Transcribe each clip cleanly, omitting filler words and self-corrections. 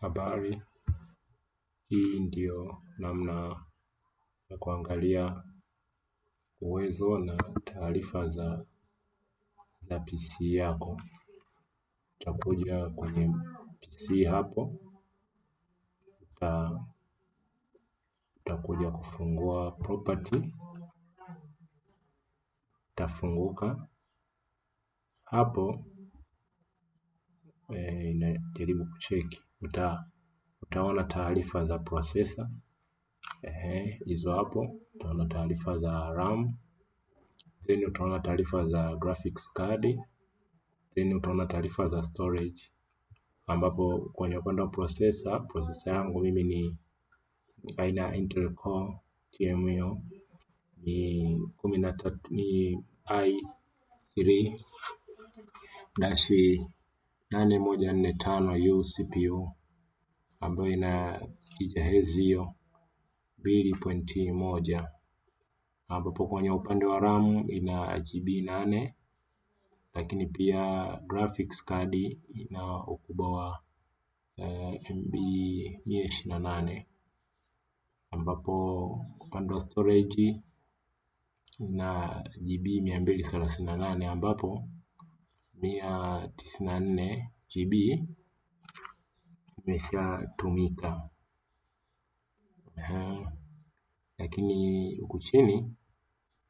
Habari, hii ndio namna ya kuangalia uwezo na taarifa za PC yako. Utakuja kwenye PC hapo, utakuja kufungua property, itafunguka hapo. Inajaribu kucheki, utaona taarifa za processor hizo hapo. Utaona taarifa za RAM, then utaona taarifa za graphics card, then utaona taarifa za storage, ambapo kwenye upande wa processor yangu mimi ni aina ya Intel Core TMU ni 13 ni i3-8145U CPU ambayo ina gigahertz hiyo 2.1, ambapo kwenye upande wa RAM ina GB 8, lakini pia graphics card ina ukubwa wa MB 128, ambapo upande wa storage ina GB 238, ambapo 194 GB imeshatumika. Lakini huku chini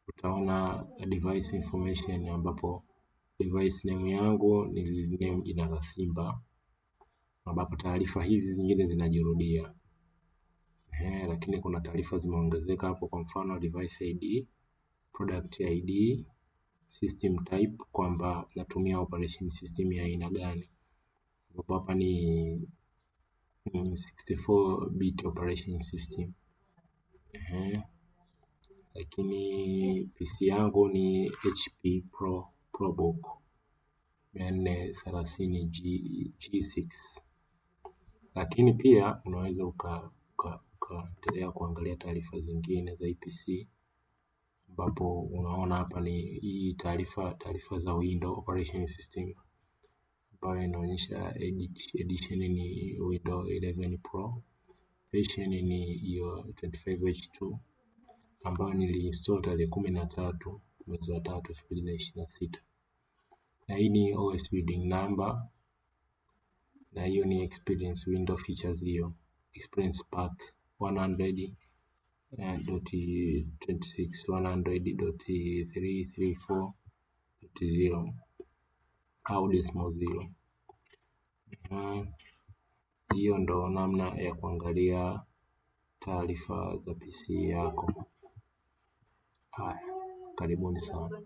utaona device information, ambapo device name yangu ni jina la Simba, ambapo taarifa hizi zingine zinajirudia. Lakini kuna taarifa zimeongezeka hapo, kwa mfano device ID, product ID, system type, kwamba natumia operation system ya aina gani, ambapo hapa ni 64 bit operation system. Lakini PC yangu ni HP ProBook 430 G6. Lakini pia unaweza ukaendelea kuangalia taarifa zingine za PC, ambapo unaona hapa ni hii taarifa za Windows operation system, ambayo inaonyesha edition ni Windows 11 Pro, version ni hiyo 25H2, ambayo niliinstall tarehe 13 mwezi wa 3 2026, na hii ni OS building number, na hiyo ni experience window features, hiyo experience pack 100.26 au decimal 0. Hiyo ndo namna ya kuangalia taarifa za PC yako. Haya, karibuni sana.